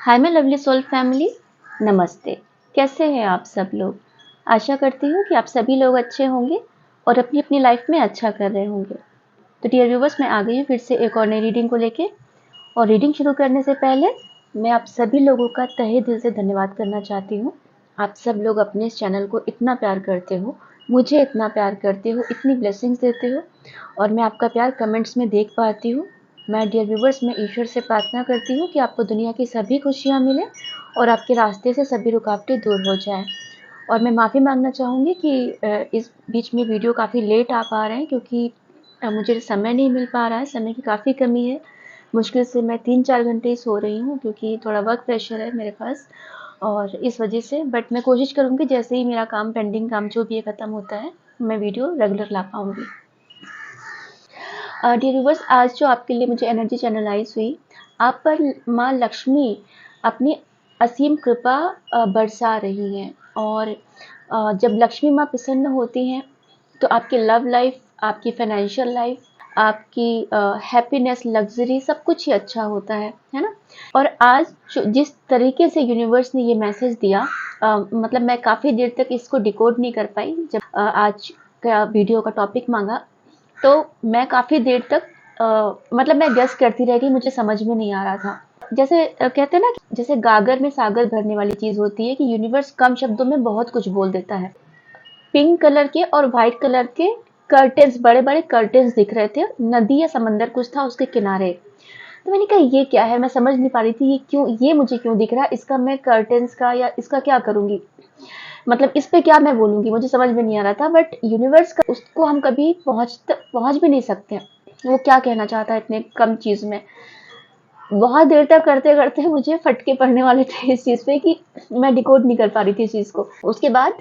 Hi my lovely soul family, नमस्ते। कैसे हैं आप सब लोग? आशा करती हूँ कि आप सभी लोग अच्छे होंगे और अपनी अपनी लाइफ में अच्छा कर रहे होंगे। तो डियर व्यूवर्स, मैं आ गई हूँ फिर से एक और नई रीडिंग को लेके। और रीडिंग शुरू करने से पहले मैं आप सभी लोगों का तहे दिल से धन्यवाद करना चाहती हूँ। आप सब लोग अपने इस चैनल को इतना प्यार करते हो, मुझे इतना प्यार करते हो, इतनी ब्लेसिंग्स देते हो और मैं आपका प्यार कमेंट्स में देख पाती हूँ। मैं डियर व्यूवर्स, मैं ईश्वर से प्रार्थना करती हूँ कि आपको दुनिया की सभी खुशियाँ मिलें और आपके रास्ते से सभी रुकावटें दूर हो जाएं। और मैं माफ़ी मांगना चाहूँगी कि इस बीच में वीडियो काफ़ी लेट आ पा रहे हैं क्योंकि मुझे समय नहीं मिल पा रहा है, समय की काफ़ी कमी है। मुश्किल से मैं 3-4 घंटे ही सो रही हूँ क्योंकि थोड़ा वर्क प्रेशर है मेरे पास और इस वजह से। बट मैं कोशिश करूँगी जैसे ही मेरा काम, पेंडिंग काम जो भी है ख़त्म होता है, मैं वीडियो रेगुलर ला पाऊँगी। डियर व्यूअर्स, आज जो आपके लिए मुझे एनर्जी चैनलाइज हुई, आप पर माँ लक्ष्मी अपनी असीम कृपा बरसा रही हैं। और जब लक्ष्मी माँ प्रसन्न होती हैं तो आपकी लव लाइफ, आपकी फाइनेंशियल लाइफ, आपकी हैप्पीनेस, लग्जरी, सब कुछ ही अच्छा होता है ना। और आज जिस तरीके से यूनिवर्स ने ये मैसेज दिया, मतलब मैं काफ़ी देर तक इसको डिकोड नहीं कर पाई। जब आज का वीडियो का टॉपिक मांगा तो मैं काफ़ी देर तक मतलब मैं गेस करती रह गई, मुझे समझ में नहीं आ रहा था। जैसे कहते हैं ना, जैसे गागर में सागर भरने वाली चीज़ होती है कि यूनिवर्स कम शब्दों में बहुत कुछ बोल देता है। पिंक कलर के और वाइट कलर के कर्टेन्स, बड़े बड़े कर्टेन्स दिख रहे थे, नदी या समंदर कुछ था उसके किनारे। तो मैंने कहा ये क्या है, मैं समझ नहीं पा रही थी ये क्यों, ये मुझे क्यों दिख रहा है, इसका मैं कर्टेन्स का या इसका क्या करूँगी, मतलब इस पे क्या मैं बोलूँगी, मुझे समझ में नहीं आ रहा था। बट यूनिवर्स का, उसको हम कभी पहुँच भी नहीं सकते, वो क्या कहना चाहता है इतने कम चीज़ में। बहुत देर तक करते करते मुझे फटके पड़ने वाले थे इस चीज़ पे कि मैं डिकोड नहीं कर पा रही थी इस चीज़ को। उसके बाद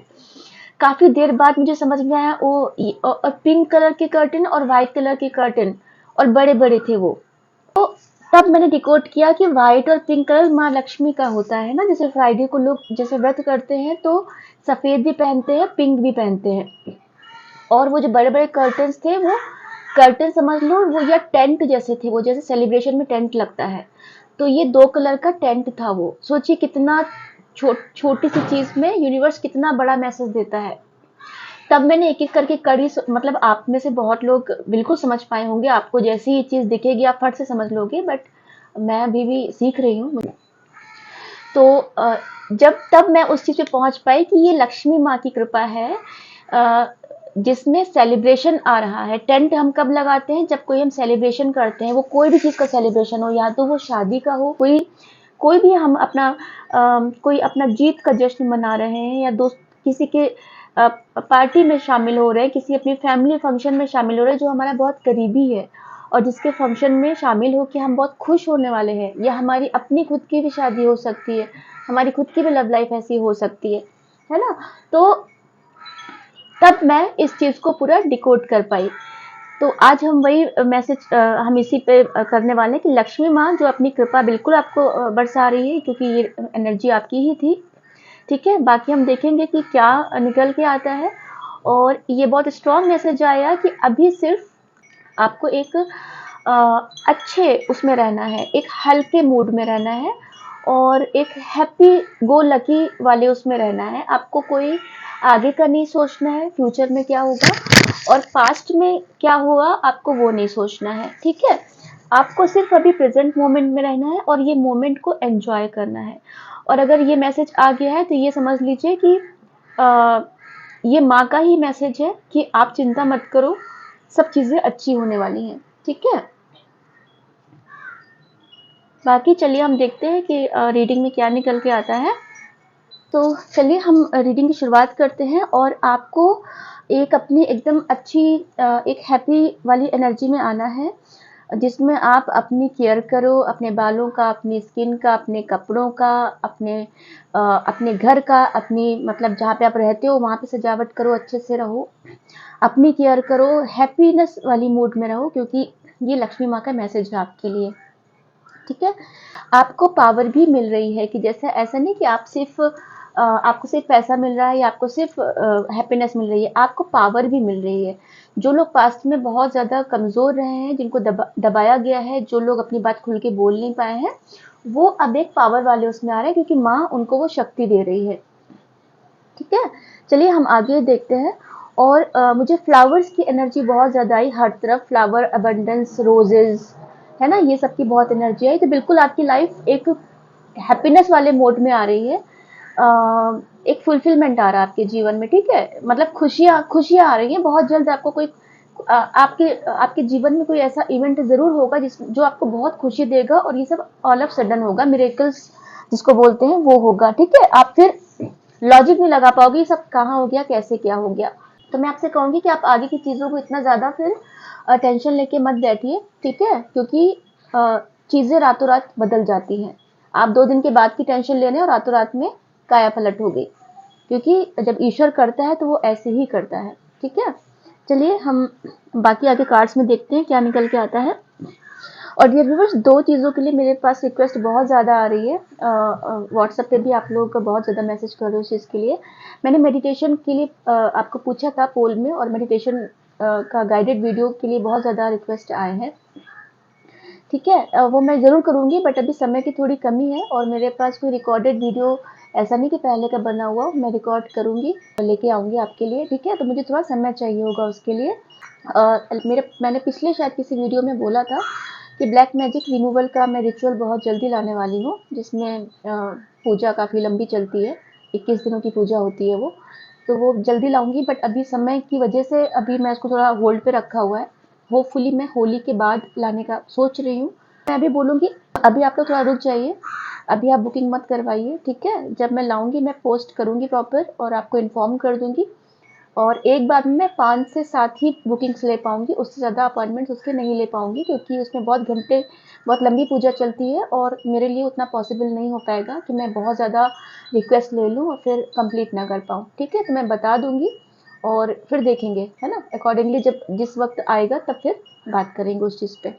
काफ़ी देर बाद मुझे समझ में आया, और पिंक कलर के कर्टन और वाइट कलर के कर्टन और बड़े बड़े थे वो। तो तब मैंने डिकोड किया कि व्हाइट और पिंक कलर माँ लक्ष्मी का होता है ना। जैसे फ्राइडे को लोग जैसे व्रत करते हैं तो सफ़ेद भी पहनते हैं, पिंक भी पहनते हैं। और वो जो बड़े बड़े कर्टन्स थे, वो कर्टन समझ लो, वो या टेंट जैसे थे, वो जैसे सेलिब्रेशन में टेंट लगता है, तो ये 2 कलर का टेंट था वो। सोचिए कितना छोटी सी चीज़ में यूनिवर्स कितना बड़ा मैसेज देता है। तब मैंने एक एक करके कड़ी, मतलब आप में से बहुत लोग बिल्कुल समझ पाए होंगे, आपको जैसी ये चीज़ दिखेगी आप फट से समझ लोगे, बट मैं अभी भी सीख रही हूँ। तो जब तब मैं उस चीज़ पे पहुँच पाई कि ये लक्ष्मी माँ की कृपा है, जिसमें सेलिब्रेशन आ रहा है। टेंट हम कब लगाते हैं? जब कोई हम सेलिब्रेशन करते हैं, वो कोई भी चीज़ का सेलिब्रेशन हो, या तो वो शादी का हो, कोई भी हम अपना कोई अपना जीत का जश्न मना रहे हैं, या दोस्त किसी के पार्टी में शामिल हो रहे हैं, किसी अपनी फैमिली फंक्शन में शामिल हो रहे हैं जो हमारा बहुत करीबी है और जिसके फंक्शन में शामिल हो के हम बहुत खुश होने वाले हैं, या हमारी अपनी खुद की भी शादी हो सकती है, हमारी खुद की भी लव लाइफ ऐसी हो सकती है ना। तो तब मैं इस चीज़ को पूरा डिकोड कर पाई। तो आज हम वही मैसेज हम इसी पे करने वाले हैं कि लक्ष्मी माँ जो अपनी कृपा बिल्कुल आपको बरसा रही है, क्योंकि ये एनर्जी आपकी ही थी। ठीक है, बाकी हम देखेंगे कि क्या निकल के आता है। और ये बहुत स्ट्रॉन्ग मैसेज आया कि अभी सिर्फ आपको एक अच्छे उसमें रहना है, एक हल्के मूड में रहना है और एक हैप्पी गो लकी वाले उसमें रहना है। आपको कोई आगे का नहीं सोचना है, फ्यूचर में क्या होगा और पास्ट में क्या हुआ आपको वो नहीं सोचना है। ठीक है, आपको सिर्फ अभी प्रेजेंट मोमेंट में रहना है और ये मोमेंट को एंजॉय करना है। और अगर ये मैसेज आ गया है तो ये समझ लीजिए कि ये माँ का ही मैसेज है कि आप चिंता मत करो, सब चीज़ें अच्छी होने वाली हैं। ठीक है, बाकी चलिए हम देखते हैं कि रीडिंग में क्या निकल के आता है। तो चलिए हम रीडिंग की शुरुआत करते हैं और आपको एक अपनी एकदम अच्छी एक हैप्पी वाली एनर्जी में आना है, जिसमें आप अपनी केयर करो, अपने बालों का, अपनी स्किन का, अपने कपड़ों का, अपने घर का, अपनी मतलब जहाँ पे आप रहते हो वहाँ पे सजावट करो, अच्छे से रहो, अपनी केयर करो, हैप्पीनेस वाली मूड में रहो, क्योंकि ये लक्ष्मी माँ का मैसेज है आपके लिए। ठीक है, आपको पावर भी मिल रही है कि जैसे ऐसा नहीं कि आप सिर्फ आपको सिर्फ पैसा मिल रहा है या आपको सिर्फ हैप्पीनेस मिल रही है, आपको पावर भी मिल रही है। जो लोग पास्ट में बहुत ज़्यादा कमज़ोर रहे हैं, जिनको दबाया गया है, जो लोग अपनी बात खुल के बोल नहीं पाए हैं, वो अब एक पावर वाले उसमें आ रहे हैं, क्योंकि माँ उनको वो शक्ति दे रही है। ठीक है, चलिए हम आगे देखते हैं। और मुझे फ्लावर्स की एनर्जी बहुत ज़्यादा आई, हर तरफ फ्लावर अबंडेंस, रोजेज, है ना, ये सब की बहुत एनर्जी आई। तो बिल्कुल आपकी लाइफ एक हैप्पीनेस वाले मोड में आ रही है। एक फुलफिलमेंट आ रहा है आपके जीवन में। ठीक है, मतलब खुशियाँ खुशियाँ आ रही हैं। बहुत जल्द आपको कोई आपके आपके जीवन में कोई ऐसा इवेंट जरूर होगा जो आपको बहुत खुशी देगा, और ये सब ऑल ऑफ सडन होगा, मिरेकल्स जिसको बोलते हैं वो होगा। ठीक है, आप फिर लॉजिक नहीं लगा पाओगे ये सब कहाँ हो गया, कैसे क्या हो गया। तो मैं आपसे कहूंगी कि आप आगे की चीज़ों को इतना ज़्यादा फिर टेंशन लेके मत बैठिए। ठीक है, क्योंकि चीज़ें रातों रात बदल जाती हैं। आप 2 दिन के बाद की टेंशन ले रहे हैं और रातों रात में काया पलट हो गई, क्योंकि जब ईश्वर करता है तो वो ऐसे ही करता है। ठीक है, चलिए हम बाकी आगे कार्ड्स में देखते हैं क्या निकल के आता है। और डियर व्यूअर्स, 2 चीज़ों के लिए मेरे पास रिक्वेस्ट बहुत ज़्यादा आ रही है। व्हाट्सएप पे भी आप लोग बहुत ज़्यादा मैसेज कर रहे हो उस चीज़ के लिए। मैंने मेडिटेशन के लिए आपको पूछा था पोल में, और मेडिटेशन का गाइडेड वीडियो के लिए बहुत ज़्यादा रिक्वेस्ट आए हैं। ठीक है, वो मैं ज़रूर करूँगी, बट अभी समय की थोड़ी कमी है, और मेरे पास कोई रिकॉर्डेड वीडियो ऐसा नहीं कि पहले का बना हुआ, मैं रिकॉर्ड करूँगी और लेके आऊँगी आपके लिए। ठीक है, तो मुझे थोड़ा समय चाहिए होगा उसके लिए। मैंने पिछले शायद किसी वीडियो में बोला था कि ब्लैक मैजिक रिमूवल का मैं रिचुअल बहुत जल्दी लाने वाली हूँ, जिसमें पूजा काफ़ी लंबी चलती है, 21 दिनों की पूजा होती है वो। तो वो जल्दी लाऊंगी, बट अभी समय की वजह से अभी मैं उसको थोड़ा होल्ड पे रखा हुआ है। होपफुली मैं होली के बाद लाने का सोच रही हूँ। मैं अभी बोलूँगी अभी आप लोग थोड़ा रुक जाइए, अभी आप बुकिंग मत करवाइए। ठीक है, जब मैं लाऊंगी मैं पोस्ट करूँगी प्रॉपर, और आपको इन्फॉर्म कर दूँगी। और एक बार में मैं 5 से 7 ही बुकिंग्स ले पाऊँगी, उससे ज़्यादा अपॉइंटमेंट्स उसके नहीं ले पाऊँगी, क्योंकि उसमें बहुत घंटे, बहुत लंबी पूजा चलती है, और मेरे लिए उतना पॉसिबल नहीं हो पाएगा कि मैं बहुत ज़्यादा रिक्वेस्ट ले लूँ और फिर कंप्लीट ना कर पाऊँ। ठीक है, तो मैं बता दूँगी और फिर देखेंगे, है ना, अकॉर्डिंगली जब जिस वक्त आएगा तब फिर बात करेंगे उस चीज़ पे।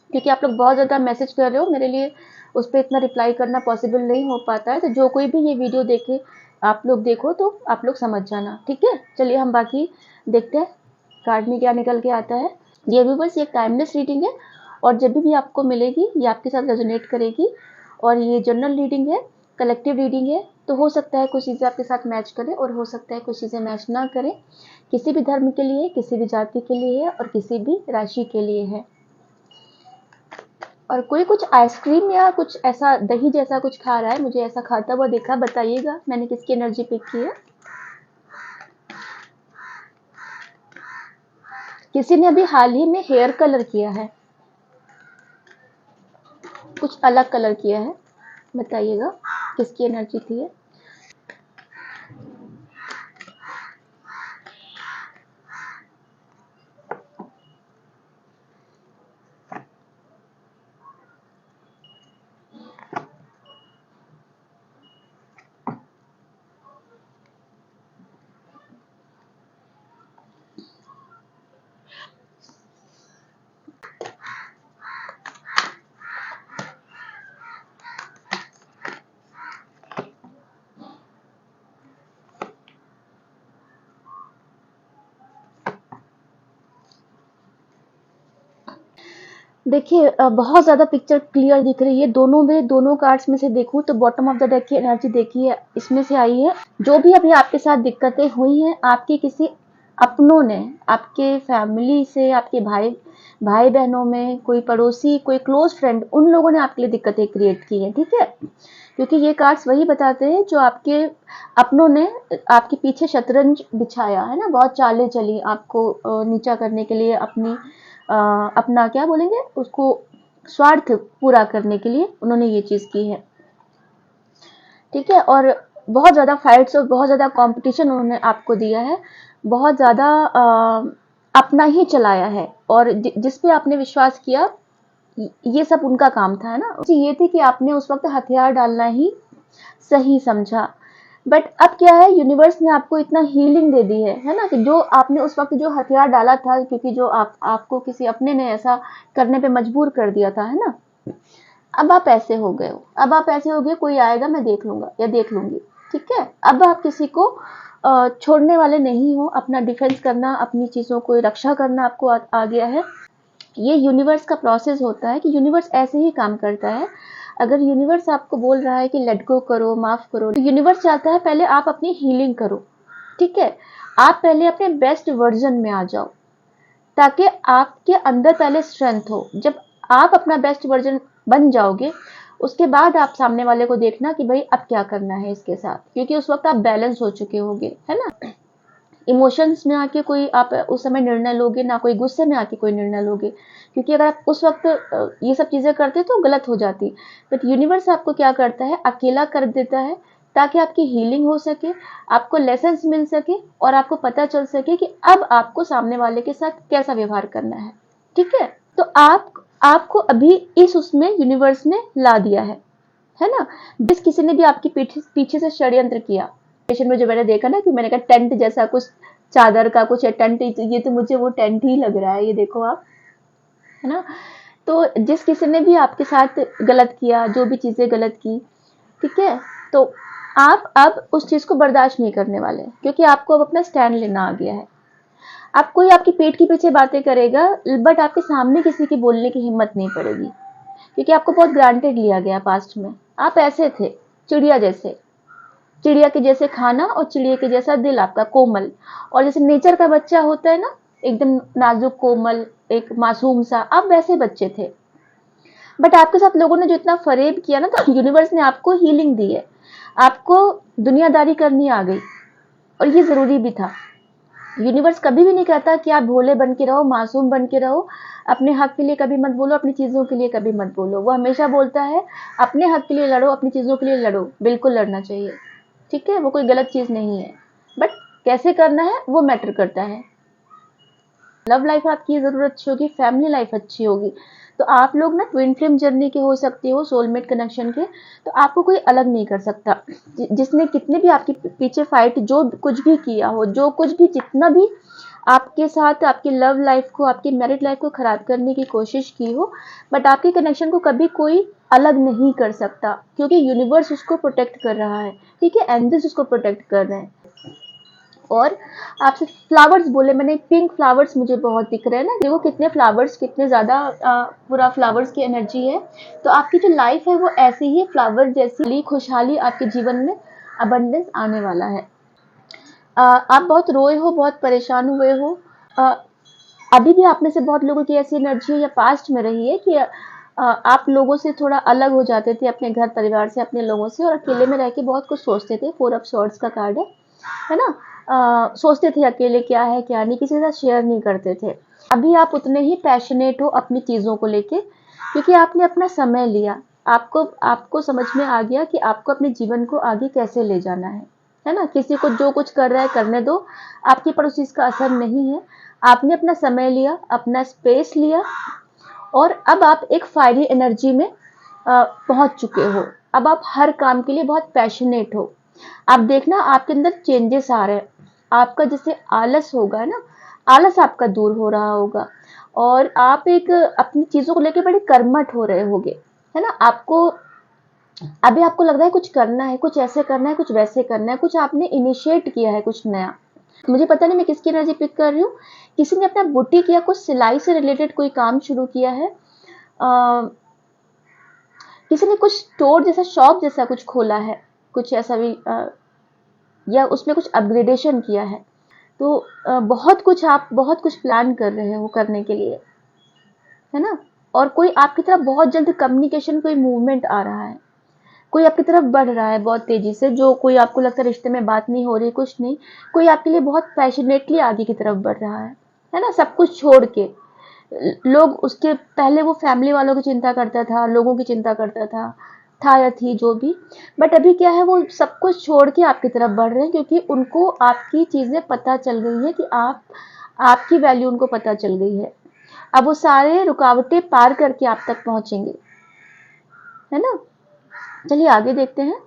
क्योंकि आप लोग बहुत ज़्यादा मैसेज कर रहे हो, मेरे लिए उस पर इतना रिप्लाई करना पॉसिबल नहीं हो पाता है। तो जो कोई भी ये वीडियो देखे, आप लोग देखो तो आप लोग समझ जाना। ठीक है, चलिए हम बाकी देखते हैं कार्ड में क्या निकल के आता है। ये व्यूअर्स, ये टाइमलेस रीडिंग है, और जब भी आपको मिलेगी ये आपके साथ रेजोनेट करेगी। और ये जनरल रीडिंग है, कलेक्टिव रीडिंग है, तो हो सकता है कुछ चीज़ें आपके साथ मैच करें, और हो सकता है कुछ चीज़ें मैच ना करें। किसी भी धर्म के लिए, किसी भी जाति के लिए है, और किसी भी राशि के लिए है। और कोई कुछ आइसक्रीम या कुछ ऐसा दही जैसा कुछ खा रहा है, मुझे ऐसा खाता हुआ देखा, बताइएगा मैंने किसकी एनर्जी पिक की है। किसी ने अभी हाल ही में हेयर कलर किया है, कुछ अलग कलर किया है, बताइएगा किसकी एनर्जी थी है। देखिए बहुत ज़्यादा पिक्चर क्लियर दिख रही है दोनों में। दोनों कार्ड्स में से देखूं तो बॉटम ऑफ द डेक की एनर्जी देखिए इसमें से आई है। जो भी अभी आपके साथ दिक्कतें हुई हैं, आपके किसी अपनों ने, आपके फैमिली से, आपके भाई भाई बहनों में, कोई पड़ोसी, कोई क्लोज फ्रेंड, उन लोगों ने आपके लिए दिक्कतें क्रिएट की हैं। ठीक है, क्योंकि ये कार्ड्स वही बताते हैं जो आपके अपनों ने आपके पीछे शतरंज बिछाया है ना, बहुत चालें चली आपको नीचा करने के लिए, अपना क्या बोलेंगे उसको, स्वार्थ पूरा करने के लिए उन्होंने ये चीज़ की है। ठीक है, और बहुत ज़्यादा फाइट्स और बहुत ज़्यादा कंपटीशन उन्होंने आपको दिया है, बहुत ज़्यादा अपना ही चलाया है, और जिस पे आपने विश्वास किया ये सब उनका काम था, है ना। ये थी कि आपने उस वक्त हथियार डालना ही सही समझा। बट अब क्या है, यूनिवर्स ने आपको इतना हीलिंग दे दी है ना, कि जो आपने उस वक्त जो हथियार डाला था, क्योंकि जो आपको किसी अपने ने ऐसा करने पे मजबूर कर दिया था, है ना, अब आप ऐसे हो गए हो। अब आप ऐसे हो गए, कोई आएगा मैं देख लूंगा या देख लूंगी। ठीक है, अब आप किसी को छोड़ने वाले नहीं हो। अपना डिफेंस करना, अपनी चीज़ों को रक्षा करना आपको आ गया है। ये यूनिवर्स का प्रोसेस होता है कि यूनिवर्स ऐसे ही काम करता है। अगर यूनिवर्स आपको बोल रहा है कि लेट गो करो, माफ करो, तो यूनिवर्स चाहता है पहले आप अपनी हीलिंग करो। ठीक है, आप पहले अपने बेस्ट वर्जन में आ जाओ, ताकि आपके अंदर पहले स्ट्रेंथ हो। जब आप अपना बेस्ट वर्जन बन जाओगे, उसके बाद आप सामने वाले को देखना कि भाई अब क्या करना है इसके साथ, क्योंकि उस वक्त आप बैलेंस हो चुके होगे, है ना। इमोशंस में आके कोई आप उस समय निर्णय लोगे ना, कोई गुस्से में आके कोई निर्णय लोगे, क्योंकि अगर आप उस वक्त ये सब चीजें करते तो गलत हो जाती। बट यूनिवर्स आपको क्या करता है, अकेला कर देता है, ताकि आपकी हीलिंग हो सके, आपको लेसन्स मिल सके, और आपको पता चल सके कि अब आपको सामने वाले के साथ कैसा व्यवहार करना है। ठीक है, तो आपको अभी इस उसमें यूनिवर्स ने ला दिया है ना। जिस किसी ने भी आपके पीछे पीछे से षड्यंत्र किया, पेशेंट में जो मैंने देखा ना, कि मैंने कहा टेंट जैसा कुछ, चादर का कुछ है टेंट, ये तो मुझे वो टेंट ही लग रहा है, ये देखो आप, है ना। तो जिस किसी ने भी आपके साथ गलत किया, जो भी चीजें गलत की, ठीक है, तो आप अब उस चीज को बर्दाश्त नहीं करने वाले, क्योंकि आपको अब अपना स्टैंड लेना आ गया है। आप कोई आपकी पीठ के पीछे बातें करेगा, बट आपके सामने किसी की बोलने की हिम्मत नहीं पड़ेगी, क्योंकि आपको बहुत ग्रांटेड लिया गया पास्ट में। आप ऐसे थे, चिड़िया जैसे, चिड़िया के जैसे खाना और चिड़िया के जैसा दिल आपका कोमल, और जैसे नेचर का बच्चा होता है ना, एकदम नाजुक कोमल, एक मासूम सा, आप वैसे बच्चे थे। बट आपके साथ लोगों ने जो इतना फरेब किया ना, तो यूनिवर्स ने आपको हीलिंग दी है, आपको दुनियादारी करनी आ गई, और ये जरूरी भी था। यूनिवर्स कभी भी नहीं कहता कि आप भोले बन के रहो, मासूम बन के रहो, अपने हक के लिए कभी मत बोलो, अपनी चीजों के लिए कभी मत बोलो। वो हमेशा बोलता है अपने हक के लिए लड़ो, अपनी चीजों के लिए लड़ो, बिल्कुल लड़ना चाहिए। ठीक है, वो कोई गलत चीज नहीं है, बट कैसे करना है वो मैटर करता है। लव लाइफ आपकी जरूर अच्छी होगी, फैमिली लाइफ अच्छी होगी, तो आप लोग ना ट्विन फ्लेम जर्नी के हो सकते हो, सोलमेट कनेक्शन के, तो आपको कोई अलग नहीं कर सकता। जिसने कितने भी आपके पीछे फाइट, जो कुछ भी किया हो, जो कुछ भी, जितना भी आपके साथ आपकी लव लाइफ को, आपकी मैरिड लाइफ को खराब करने की कोशिश की हो, बट आपके कनेक्शन को कभी कोई अलग नहीं कर सकता, क्योंकि यूनिवर्स उसको प्रोटेक्ट कर रहा है। ठीक है, एंजल्स उसको प्रोटेक्ट कर रहे हैं। और आपसे फ्लावर्स बोले मैंने, पिंक फ्लावर्स मुझे बहुत दिख रहे हैं ना, देखो कितने फ्लावर्स, कितने ज्यादा पूरा फ्लावर्स की एनर्जी है। तो आपकी जो लाइफ है वो ऐसे ही फ्लावर जैसी खुशहाली आपके जीवन में, अबंडेंस आने वाला है। आप बहुत रोए हो, बहुत परेशान हुए हो, अ, अभी भी आप में से बहुत लोगों की ऐसी एनर्जी है या पास्ट में रही है कि आप लोगों से थोड़ा अलग हो जाते थे, अपने घर परिवार से, अपने लोगों से, और अकेले में रह के बहुत कुछ सोचते थे। 4 ऑफ सॉर्ड्स का कार्ड है ना। सोचते थे अकेले क्या है क्या नहीं, किसी के साथ शेयर नहीं करते थे। अभी आप उतने ही पैशनेट हो अपनी चीज़ों को लेके, क्योंकि आपने अपना समय लिया, आपको आपको समझ में आ गया कि आपको अपने जीवन को आगे कैसे ले जाना है ना। किसी को जो कुछ कर रहा है करने दो, आपके पर उस चीज़ का असर नहीं है। आपने अपना समय लिया, अपना स्पेस लिया, और अब आप एक फायरी एनर्जी में पहुंच चुके हो। अब आप हर काम के लिए बहुत पैशनेट हो। आप देखना आपके अंदर चेंजेस आ रहे हैं। आपका जैसे आलस होगा ना, आलस आपका दूर हो रहा होगा, और आप एक अपनी चीजों को लेकर बड़े कर्मठ हो रहे होगे, है ना। आपको अभी आपको लग रहा है कुछ करना है, कुछ ऐसे करना है, कुछ वैसे करना है, कुछ आपने इनिशिएट किया है, कुछ नया। मुझे पता नहीं मैं किसकी एनर्जी पिक कर रही हूँ। किसी ने अपना बुटीक या कुछ सिलाई से रिलेटेड कोई काम शुरू किया है, किसी ने कुछ स्टोर जैसा, शॉप जैसा कुछ खोला है, कुछ ऐसा भी, या उसमें कुछ अपग्रेडेशन किया है। तो बहुत कुछ आप बहुत कुछ प्लान कर रहे हो करने के लिए, है ना। और कोई आपकी तरफ बहुत जल्द कम्युनिकेशन, कोई मूवमेंट आ रहा है, कोई आपकी तरफ बढ़ रहा है बहुत तेजी से, जो कोई आपको लगता है रिश्ते में बात नहीं हो रही, कुछ नहीं, कोई आपके लिए बहुत पैशनेटली आगे की तरफ बढ़ रहा है ना, सब कुछ छोड़ के। लोग उसके पहले वो फैमिली वालों की चिंता करता था, लोगों की चिंता करता था या थी जो भी, बट अभी क्या है, वो सब कुछ छोड़ के आपकी तरफ बढ़ रहे हैं, क्योंकि उनको आपकी चीजें पता चल गई है, कि आपकी वैल्यू उनको पता चल गई है। अब वो सारे रुकावटें पार करके आप तक पहुंचेंगे, है ना। चलिए आगे देखते हैं।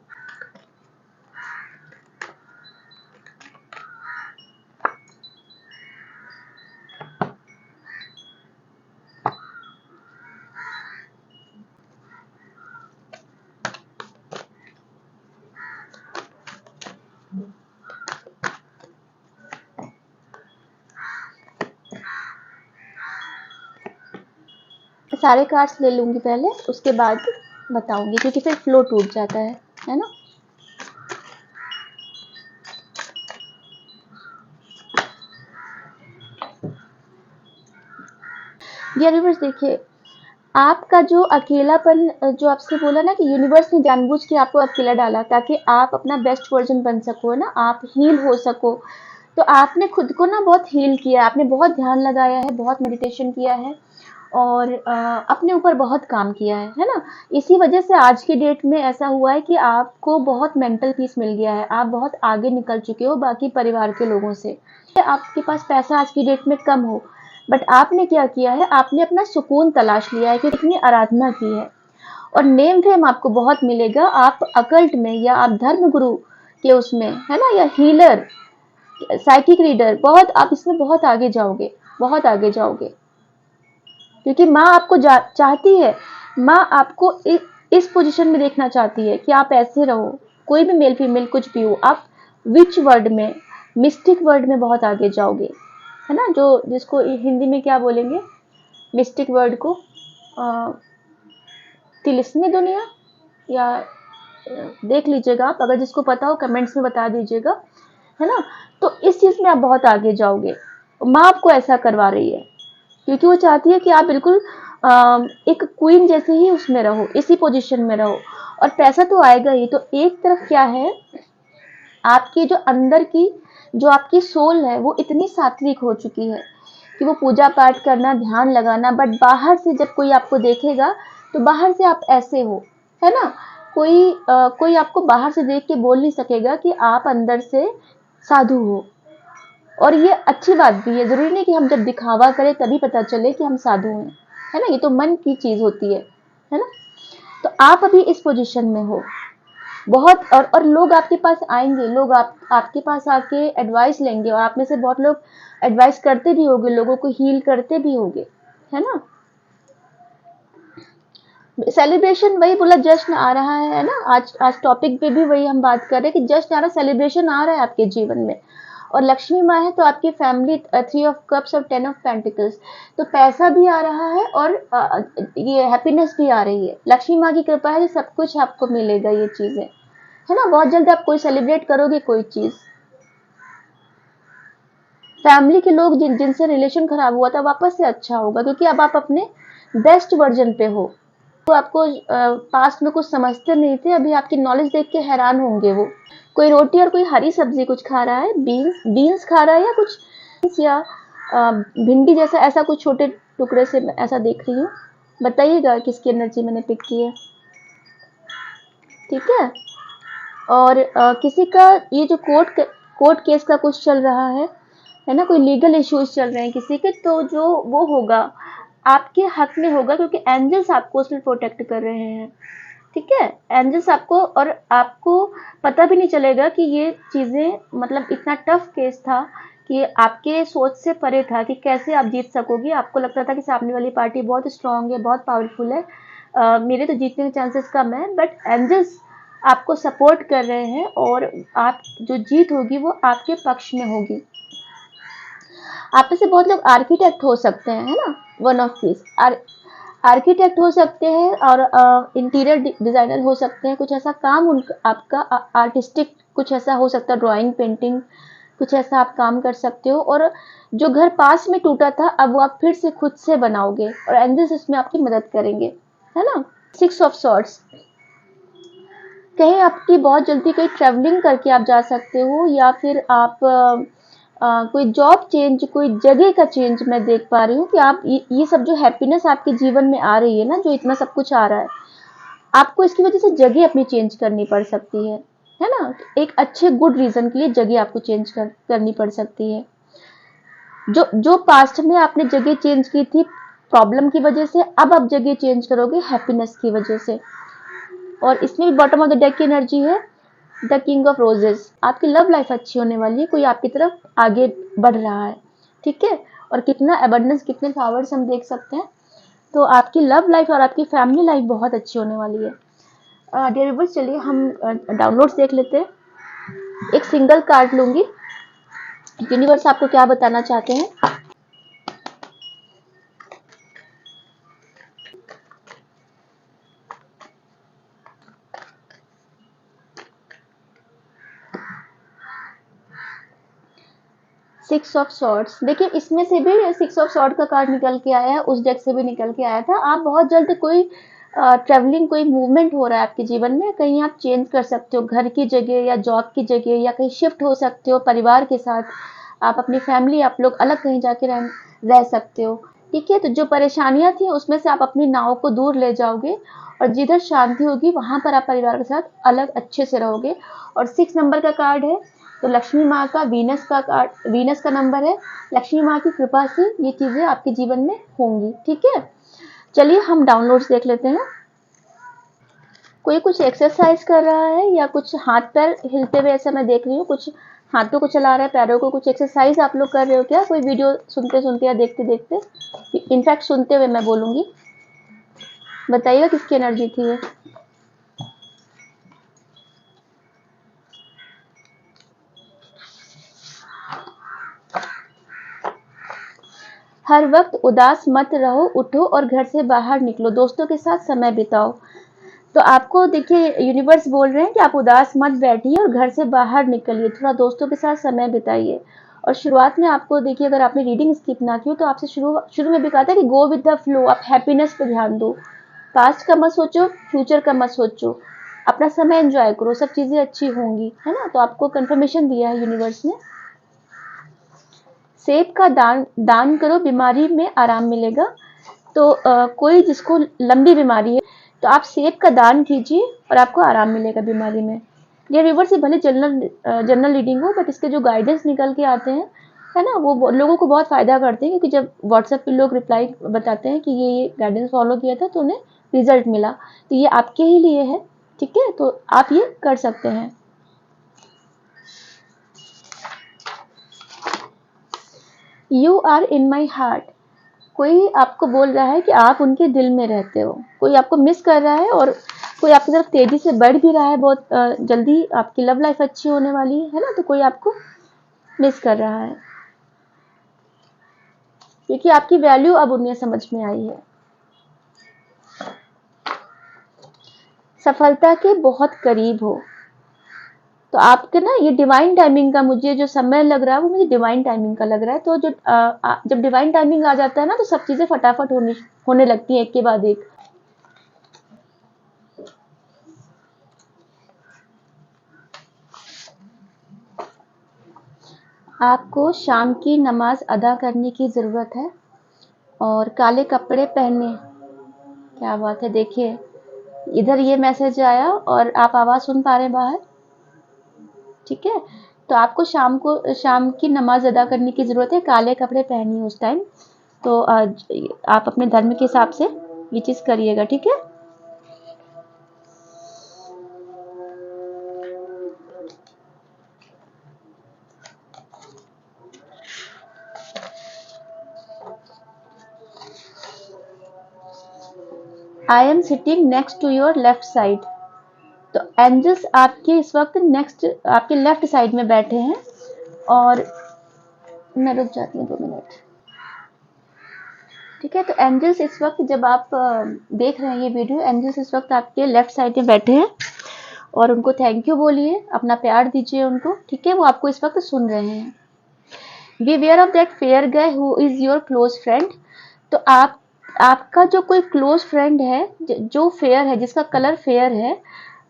सारे कार्ड्स ले लूंगी पहले, उसके बाद बताऊंगी, क्योंकि फिर फ्लो टूट जाता है ना। डियर व्यूअर्स, देखिए, आपका जो अकेलापन, जो आपसे बोला ना कि यूनिवर्स ने जानबूझ के आपको अकेला डाला ताकि आप अपना बेस्ट वर्जन बन सको, ना, आप हील हो सको। तो आपने खुद को ना बहुत हील किया, आपने बहुत ध्यान लगाया है, बहुत मेडिटेशन किया है, और अपने ऊपर बहुत काम किया है ना। इसी वजह से आज की डेट में ऐसा हुआ है कि आपको बहुत मेंटल पीस मिल गया है, आप बहुत आगे निकल चुके हो बाकी परिवार के लोगों से। आपके पास पैसा आज की डेट में कम हो, बट आपने क्या किया है, आपने अपना सुकून तलाश लिया है, क्योंकि इतनी आराधना की है। और नेम फेम आपको बहुत मिलेगा, आप अकल्ट में या आप धर्म गुरु के उसमें, है ना, या हीलर, साइकिक रीडर, बहुत आप इसमें बहुत आगे जाओगे, बहुत आगे जाओगे। क्योंकि माँ आपको चाहती है, माँ आपको इस पोजीशन में देखना चाहती है कि आप ऐसे रहो। कोई भी मेल फीमेल कुछ भी हो, आप विच वर्ड में, मिस्टिक वर्ड में बहुत आगे जाओगे, है ना, जो जिसको हिंदी में क्या बोलेंगे, मिस्टिक वर्ड को, तिलिस्मी दुनिया, या देख लीजिएगा आप, अगर जिसको पता हो कमेंट्स में बता दीजिएगा, है ना। तो इस चीज में आप बहुत आगे जाओगे। माँ आपको ऐसा करवा रही है क्योंकि वो चाहती है कि आप बिल्कुल एक क्वीन जैसे ही उसमें रहो, इसी पोजीशन में रहो। और पैसा तो आएगा ही। तो एक तरफ क्या है, आपकी जो अंदर की, जो आपकी सोल है, वो इतनी सात्विक हो चुकी है कि वो पूजा पाठ करना, ध्यान लगाना, बट बाहर से जब कोई आपको देखेगा तो बाहर से आप ऐसे हो, है ना। कोई आपको बाहर से देख के बोल नहीं सकेगा कि आप अंदर से साधु हो। और ये अच्छी बात भी है, जरूरी नहीं कि हम जब दिखावा करें तभी पता चले कि हम साधु हैं, है ना। ये तो मन की चीज होती है ना। तो आप अभी इस पोजीशन में हो बहुत, और लोग आपके पास आएंगे, लोग आपके पास आके एडवाइस लेंगे, और आप में से बहुत लोग एडवाइस करते भी होंगे, लोगों को हील करते भी होंगे, है ना। सेलिब्रेशन, वही बोला, जश्न आ रहा है ना। आज टॉपिक पे भी वही हम बात कर रहे हैं कि जश्न आ रहा, सेलिब्रेशन आ रहा है आपके जीवन में। और लक्ष्मी माँ है तो आपकी फैमिली, 3 ऑफ कप्स और 10 ऑफ पेंटिकल्स, तो पैसा भी आ रहा है और ये हैप्पीनेस भी आ रही है। लक्ष्मी माँ की कृपा है, सब कुछ आपको मिलेगा, ये चीजें, है ना। बहुत जल्द आप कोई सेलिब्रेट करोगे, कोई चीज। फैमिली के लोग जिनसे रिलेशन खराब हुआ था, वापस से अच्छा होगा, क्योंकि अब आप अपने बेस्ट वर्जन पे हो। तो आपको पास्ट में कुछ समझते नहीं थे, अभी आपकी नॉलेज देख के हैरान होंगे वो। कोई रोटी और कोई हरी सब्जी कुछ खा रहा है, बीन्स खा रहा है, या कुछ, या भिंडी जैसा, ऐसा कुछ छोटे टुकड़े से ऐसा देख रही हूँ। बताइएगा किसकी एनर्जी मैंने पिक की है, ठीक है। और किसी का ये जो कोर्ट केस का कुछ चल रहा है ना, कोई लीगल इश्यूज चल रहे हैं किसी के, तो जो वो होगा आपके हक में होगा, क्योंकि एंजल्स आपको उसमें प्रोटेक्ट कर रहे हैं, ठीक है। एंजल्स आपको, और आपको पता भी नहीं चलेगा कि ये चीजें, मतलब इतना टफ केस था कि आपके सोच से परे था कि कैसे आप जीत सकोगे। आपको लगता था कि सामने वाली पार्टी बहुत स्ट्रांग है, बहुत पावरफुल है, मेरे तो जीतने के चांसेस कम है, बट एंजल्स आपको सपोर्ट कर रहे हैं, और आप जो जीत होगी वो आपके पक्ष में होगी। आप में से बहुत लोग आर्किटेक्ट हो सकते हैं, है ना, वन ऑफ पीस, आर्किटेक्ट हो सकते हैं, और इंटीरियर डिजाइनर हो सकते हैं। कुछ ऐसा काम आपका आर्टिस्टिक कुछ ऐसा हो सकता है, ड्राइंग, पेंटिंग, कुछ ऐसा आप काम कर सकते हो। और जो घर पास में टूटा था, अब वो आप फिर से खुद से बनाओगे, और एंजल्स इसमें आपकी मदद करेंगे, है ना। 6 ऑफ सॉर्ड्स, कहीं आपकी बहुत जल्दी कहीं ट्रैवलिंग करके आप जा सकते हो, या फिर आप कोई जॉब चेंज, कोई जगह का चेंज मैं देख पा रही हूँ कि आप ये सब जो हैप्पीनेस आपके जीवन में आ रही है ना, जो इतना सब कुछ आ रहा है, आपको इसकी वजह से जगह अपनी चेंज करनी पड़ सकती है ना। एक अच्छे गुड रीजन के लिए जगह आपको चेंज करनी पड़ सकती है। जो पास्ट में आपने जगह चेंज की थी प्रॉब्लम की वजह से, अब आप जगह चेंज करोगे हैप्पीनेस की वजह से। और इसमें भी बॉटम ऑफ द डेक की एनर्जी है द किंग ऑफ रोजेस। आपकी लव लाइफ अच्छी होने वाली है, कोई आपकी तरफ आगे बढ़ रहा है, ठीक है। और कितना एबंडेंस, कितने फ्लावर्स हम देख सकते हैं। तो आपकी लव लाइफ और आपकी फैमिली लाइफ बहुत अच्छी होने वाली है। डियर व्यूअर्स, चलिए हम डाउनलोड्स देख लेते हैं। एक सिंगल कार्ड लूंगी, यूनिवर्स आपको क्या बताना चाहते हैं। सिक्स ऑफ सॉर्ड्स, देखिए इसमें से भी सिक्स ऑफ सॉर्ड का कार्ड निकल के आया है, उस डेक से भी निकल के आया था। आप बहुत जल्द कोई ट्रैवलिंग, कोई मूवमेंट हो रहा है आपके जीवन में, कहीं आप चेंज कर सकते हो, घर की जगह या जॉब की जगह, या कहीं शिफ्ट हो सकते हो परिवार के साथ, आप अपनी फैमिली, आप लोग अलग कहीं जाके रह सकते हो। ठीक है, तो जो परेशानियां थी उसमें से आप अपनी नाव को दूर ले जाओगे, और जिधर शांति होगी वहां पर आप परिवार के साथ अलग अच्छे से रहोगे। और 6 नंबर का कार्ड है, तो लक्ष्मी माँ का, वीनस का कार्ड, वीनस का नंबर है। लक्ष्मी माँ की कृपा से ये चीजें आपके जीवन में होंगी। ठीक है, चलिए हम डाउनलोड्स देख लेते हैं। कोई कुछ एक्सरसाइज कर रहा है या कुछ हाथ पैर हिलते हुए, ऐसा मैं देख रही हूँ, कुछ हाथों को चला रहा है, पैरों को, कुछ एक्सरसाइज आप लोग कर रहे हो क्या? कोई वीडियो सुनते सुनते या देखते देखते, इनफैक्ट सुनते हुए मैं बोलूंगी, बताइएगा किसकी एनर्जी थी ये। हर वक्त उदास मत रहो, उठो और घर से बाहर निकलो, दोस्तों के साथ समय बिताओ। तो आपको देखिए यूनिवर्स बोल रहे हैं कि आप उदास मत बैठिए और घर से बाहर निकलिए, थोड़ा दोस्तों के साथ समय बिताइए। और शुरुआत में आपको देखिए, अगर आपने रीडिंग स्किप ना की हो तो आपसे शुरू में भी कहा था कि गो विद द फ्लो, आप हैप्पीनेस पे ध्यान दो, पास्ट का मत सोचो, फ्यूचर का मत सोचो, अपना समय एंजॉय करो, सब चीजें अच्छी होंगी, है ना। तो आपको कंफर्मेशन दिया है यूनिवर्स ने। सेब का दान करो, बीमारी में आराम मिलेगा। तो कोई जिसको लंबी बीमारी है तो आप सेब का दान कीजिए और आपको आराम मिलेगा बीमारी में। ये रिवर्स से भले जनरल रीडिंग हो, बट इसके जो गाइडेंस निकल के आते हैं, है ना, वो लोगों को बहुत फायदा करते हैं, क्योंकि जब व्हाट्सएप पे लोग रिप्लाई बताते हैं कि ये गाइडेंस फॉलो किया था तो उन्हें रिजल्ट मिला, तो ये आपके ही लिए है। ठीक है, तो आप ये कर सकते हैं। You are in my heart, कोई आपको बोल रहा है कि आप उनके दिल में रहते हो, कोई आपको मिस कर रहा है, और कोई आपकी तरफ तेजी से बढ़ भी रहा है, बहुत जल्दी आपकी लव लाइफ अच्छी होने वाली है ना। तो कोई आपको मिस कर रहा है, क्योंकि आपकी वैल्यू अब उन्हें समझ में आई है। सफलता के बहुत करीब हो, तो आपके ना ये डिवाइन टाइमिंग का, मुझे जो समय लग रहा है वो मुझे डिवाइन टाइमिंग का लग रहा है। तो जो जब डिवाइन टाइमिंग आ जाता है ना, तो सब चीजें फटाफट होने लगती है एक के बाद एक। आपको शाम की नमाज अदा करने की ज़रूरत है, और काले कपड़े पहने। क्या बात है, देखिए इधर ये मैसेज आया और आप आवाज़ सुन पा रहे हैं बाहर। ठीक है, तो आपको शाम की नमाज अदा करने की ज़रूरत है, काले कपड़े पहनिए उस टाइम। तो आप अपने धर्म के हिसाब से ये चीज़ करिएगा। ठीक है, I am sitting next to your left side, तो एंजल्स आपके इस वक्त नेक्स्ट आपके लेफ्ट साइड में बैठे हैं। और मैं रुक जाती हूँ 2 मिनट। ठीक है, तो एंजल्स इस वक्त, जब आप देख रहे हैं ये वीडियो, एंजल्स इस वक्त आपके लेफ्ट साइड में बैठे हैं, और उनको थैंक यू बोलिए, अपना प्यार दीजिए उनको। ठीक है, वो आपको इस वक्त सुन रहे हैं। Beware of that fair guy who is your close friend, तो आपका जो कोई क्लोज फ्रेंड है, जो फेयर है, जिसका कलर फेयर है,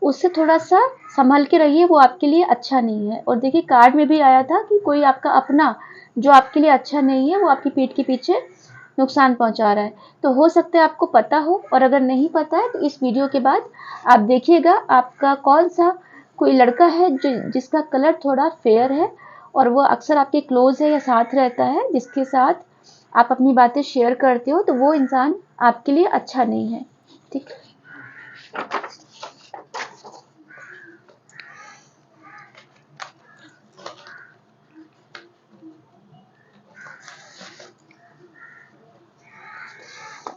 उससे थोड़ा सा संभल के रहिए, वो आपके लिए अच्छा नहीं है। और देखिए कार्ड में भी आया था कि कोई आपका अपना जो आपके लिए अच्छा नहीं है, वो आपकी पीठ के पीछे नुकसान पहुंचा रहा है। तो हो सकता है आपको पता हो, और अगर नहीं पता है तो इस वीडियो के बाद आप देखिएगा आपका कौन सा कोई लड़का है जिसका कलर थोड़ा फेयर है, और वो अक्सर आपके क्लोज है या साथ रहता है, जिसके साथ आप अपनी बातें शेयर करते हो, तो वो इंसान आपके लिए अच्छा नहीं है। ठीक है,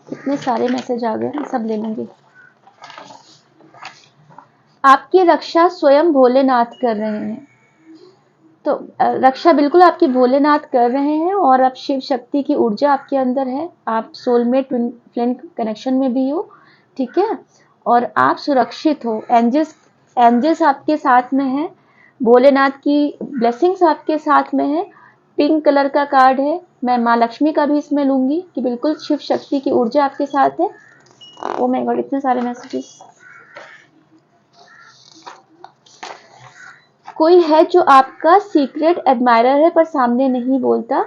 इतने सारे मैसेज आ गए, मैं सब ले लूंगी। आपकी रक्षा स्वयं भोलेनाथ कर रहे हैं, तो रक्षा बिल्कुल आपकी भोलेनाथ कर रहे हैं, और अब शिव शक्ति की ऊर्जा आपके अंदर है, आप सोलमेट ट्विन फ्लेम कनेक्शन में भी हो। ठीक है, और आप सुरक्षित हो, एंजल्स आपके साथ में है, भोलेनाथ की ब्लेसिंग्स आपके साथ में है, पिंक कलर का कार्ड है, मैं माँ लक्ष्मी का भी इसमें लूंगी कि बिल्कुल शिव शक्ति की ऊर्जा आपके साथ है। ओ माय गॉड, इतने सारे मैसेजेस। कोई है जो आपका सीक्रेट एडमायरर है पर सामने नहीं बोलता।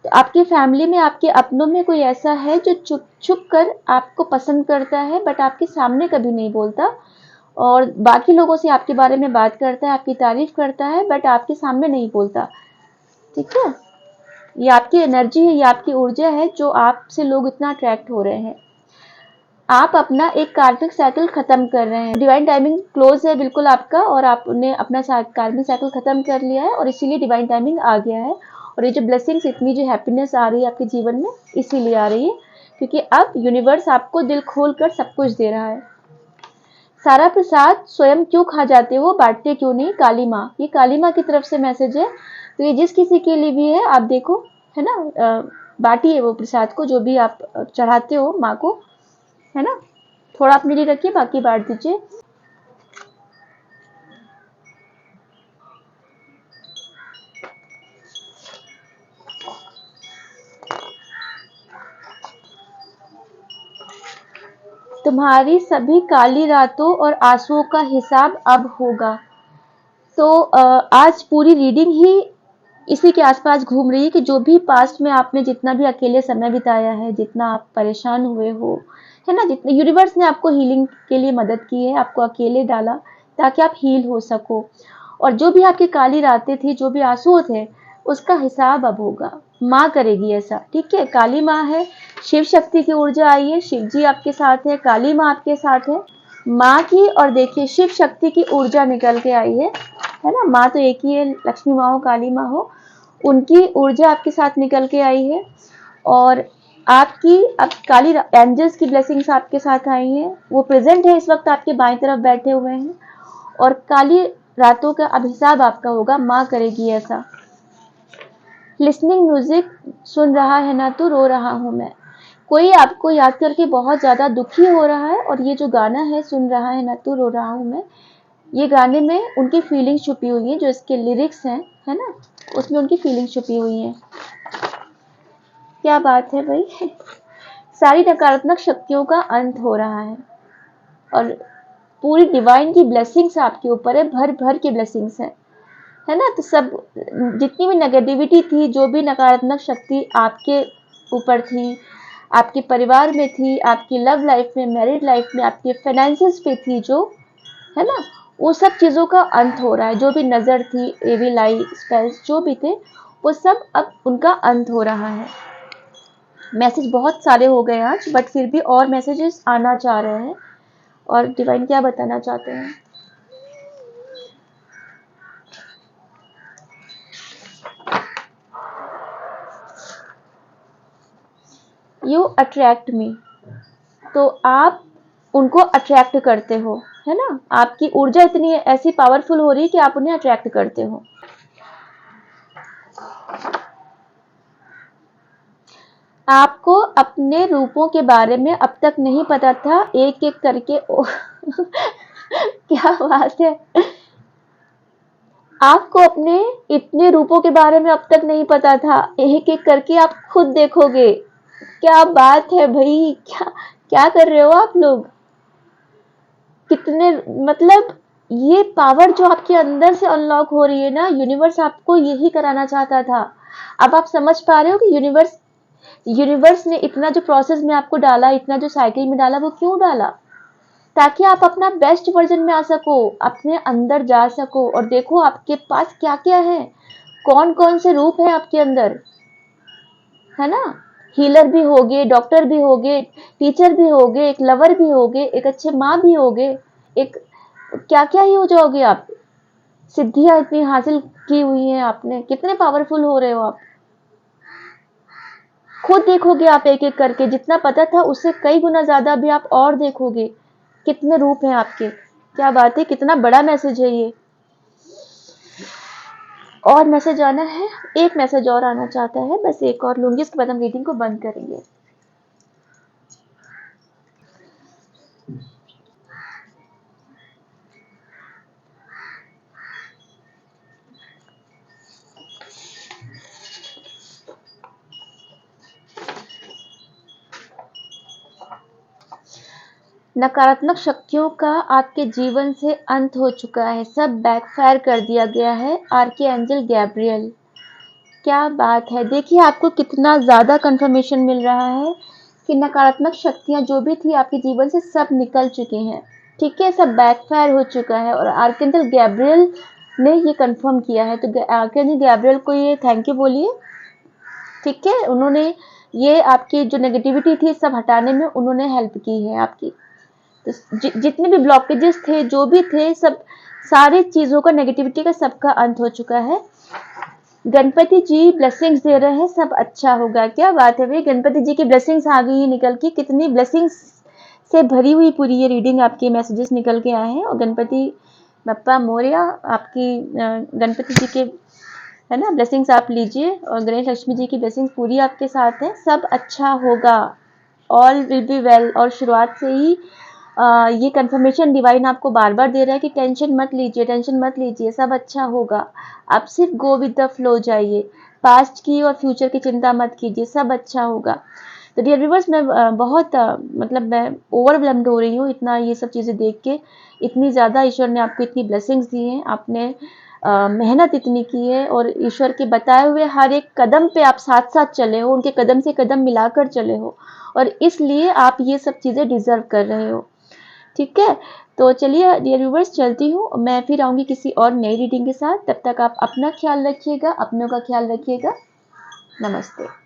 तो आपकी फैमिली में, आपके अपनों में कोई ऐसा है जो चुप छुप कर आपको पसंद करता है बट आपके सामने कभी नहीं बोलता, और बाकी लोगों से आपके बारे में बात करता है, आपकी तारीफ करता है बट आपके सामने नहीं बोलता। ठीक है, ये आपकी एनर्जी है, ये आपकी ऊर्जा है जो आपसे लोग इतना अट्रैक्ट हो रहे हैं। आप अपना एक कार्मिक साइकिल खत्म कर रहे हैं, डिवाइन टाइमिंग क्लोज है बिल्कुल आपका, और आपने अपना कार्मिक साइकिल खत्म कर लिया है और इसीलिए डिवाइन टाइमिंग आ गया है। और ये जो ब्लेसिंग्स, इतनी जो हैप्पीनेस आ रही है आपके जीवन में, इसीलिए आ रही है क्योंकि अब यूनिवर्स आपको दिल खोल कर सब कुछ दे रहा है। सारा प्रसाद स्वयं क्यों खा जाते हो, बांटते क्यों नहीं, काली माँ। ये काली माँ की तरफ से मैसेज है, तो ये जिस किसी के लिए भी है, आप देखो, है ना, बांटिए वो प्रसाद को, जो भी आप चढ़ाते हो माँ को, है ना। थोड़ा अपने लिए रखिए, बाकी बांट दीजिए। तुम्हारी सभी काली रातों और आंसुओं का हिसाब अब होगा। तो आज पूरी रीडिंग ही इसी के आसपास घूम रही है कि जो भी पास्ट में आपने जितना भी अकेले समय बिताया है, जितना आप परेशान हुए हो, है ना, जितने यूनिवर्स ने आपको हीलिंग के लिए मदद की है, आपको अकेले डाला ताकि आप हील हो सको, और जो भी आपकी काली रातें थी, जो भी आंसू थे, उसका हिसाब अब होगा। माँ करेगी ऐसा, ठीक है। काली माँ है, शिव शक्ति की ऊर्जा आई है, शिव जी आपके साथ है, काली माँ आपके साथ है, माँ की, और देखिए शिव शक्ति की ऊर्जा निकल के आई है ना। माँ तो एक ही है, लक्ष्मी माँ हो, काली माँ हो, उनकी ऊर्जा आपके साथ निकल के आई है। और आपकी अब काली एंजल्स की ब्लेसिंग्स आपके साथ आई हैं, वो प्रेजेंट है इस वक्त, आपके बाएं तरफ बैठे हुए हैं, और काली रातों का अब हिसाब आपका होगा। माँ करेगी ऐसा। लिसनिंग म्यूजिक, सुन रहा है ना तू, रो रहा हूँ मैं। कोई आपको याद करके बहुत ज्यादा दुखी हो रहा है, और ये जो गाना है, सुन रहा है ना तू, रो रहा हूँ मैं, ये गाने में उनकी फीलिंग छुपी हुई है, जो इसके लिरिक्स हैं, है ना, उसमें उनकी फीलिंग छुपी हुई है। क्या बात है भाई। सारी नकारात्मक शक्तियों का अंत हो रहा है, और पूरी डिवाइन की ब्लेसिंग्स आपके ऊपर है, भर भर की ब्लेसिंग्स है ना। तो सब जितनी भी नेगेटिविटी थी, जो भी नकारात्मक शक्ति आपके ऊपर थी, आपके परिवार में थी, आपकी लव लाइफ में, मैरिड लाइफ में, आपके फाइनेंसेस पे थी, जो है ना, वो सब चीज़ों का अंत हो रहा है। जो भी नज़र थी, एविल आई स्पेल्स जो भी थे, वो सब अब उनका अंत हो रहा है। मैसेज बहुत सारे हो गए आज, बट फिर भी और मैसेजेस आना चाह रहे हैं, और डिवाइन क्या बताना चाहते हैं। यू अट्रैक्ट मी, तो आप उनको अट्रैक्ट करते हो, है ना। आपकी ऊर्जा इतनी ऐसी पावरफुल हो रही है कि आप उन्हें अट्रैक्ट करते हो। आपको अपने रूपों के बारे में अब तक नहीं पता था, एक एक करके क्या बात है। आपको अपने इतने रूपों के बारे में अब तक नहीं पता था, एक एक करके आप खुद देखोगे। क्या बात है भाई, क्या क्या कर रहे हो आप लोग। कितने, मतलब ये पावर जो आपके अंदर से अनलॉक हो रही है ना, यूनिवर्स आपको यही कराना चाहता था। अब आप समझ पा रहे हो कि यूनिवर्स ने इतना जो प्रोसेस में आपको डाला, इतना जो साइकिल में डाला, वो क्यों डाला, ताकि आप अपना बेस्ट वर्जन में आ सको, अपने अंदर जा सको, और देखो आपके पास क्या क्या है, कौन कौन से रूप है आपके अंदर, है ना। हीलर भी होगे, डॉक्टर भी होगे, टीचर भी होगे, एक लवर भी होगे, एक अच्छे माँ भी होगे, एक क्या क्या ही हो जाओगे आप। सिद्धियां इतनी हासिल की हुई हैं आपने, कितने पावरफुल हो रहे हो आप। खुद देखोगे आप एक एक करके, जितना पता था उससे कई गुना ज्यादा भी आप और देखोगे, कितने रूप हैं आपके। क्या बात है, कितना बड़ा मैसेज है ये। और मैसेज आना है, एक मैसेज और आना चाहता है, बस एक और लूंगी, उसके बाद हम रीडिंग को बंद करेंगे। नकारात्मक शक्तियों का आपके जीवन से अंत हो चुका है, सब बैकफायर कर दिया गया है। आर्की एंजल गैब्रियल, क्या बात है। देखिए आपको कितना ज़्यादा कंफर्मेशन मिल रहा है कि नकारात्मक शक्तियाँ जो भी थी आपके जीवन से सब निकल चुकी हैं, ठीक है, सब बैकफायर हो चुका है। और आर्कएंजल गैब्रियल ने ये कंफर्म किया है, तो आर्कएंजल गैब्रियल को ये थैंक यू बोलिए, ठीक है। उन्होंने ये आपकी जो नेगेटिविटी थी सब हटाने में उन्होंने हेल्प की है आपकी। तो जितने भी ब्लॉकेजेस थे जो भी थे सब, सारी चीज़ों का, नेगेटिविटी का सबका अंत हो चुका है। गणपति जी ब्लेसिंग्स दे रहे हैं, सब अच्छा होगा। क्या बात है भाई, गणपति जी की ब्लेसिंग्स आ गई है निकल के, कितनी ब्लेसिंग्स से भरी हुई पूरी ये रीडिंग, आपके मैसेजेस निकल के आए हैं। और गणपति बप्पा मोरया, आपकी गणपति जी के है ना ब्लेसिंग्स आप लीजिए, और गणेश लक्ष्मी जी की ब्लेसिंग्स पूरी आपके साथ है, सब अच्छा होगा, ऑल विल बी वेल। और शुरुआत से ही ये कंफर्मेशन डिवाइन आपको बार बार दे रहा है कि टेंशन मत लीजिए, टेंशन मत लीजिए, सब अच्छा होगा। आप सिर्फ गो विद द फ्लो जाइए, पास्ट की और फ्यूचर की चिंता मत कीजिए, सब अच्छा होगा। तो डियर व्यूअर्स, मैं बहुत मतलब मैं ओवरवेलम्ड हो रही हूँ इतना ये सब चीज़ें देख के। इतनी ज़्यादा ईश्वर ने आपको इतनी ब्लेसिंग्स दी हैं, आपने मेहनत इतनी की है, और ईश्वर के बताए हुए हर एक कदम पे आप साथ साथ चले हो, उनके कदम से कदम मिलाकर चले हो, और इसलिए आप ये सब चीज़ें डिजर्व कर रहे हो, ठीक है। तो चलिए डियर व्यूवर्स, चलती हूँ, मैं फिर आऊँगी किसी और नई रीडिंग के साथ। तब तक आप अपना ख्याल रखिएगा, अपनों का ख्याल रखिएगा। नमस्ते।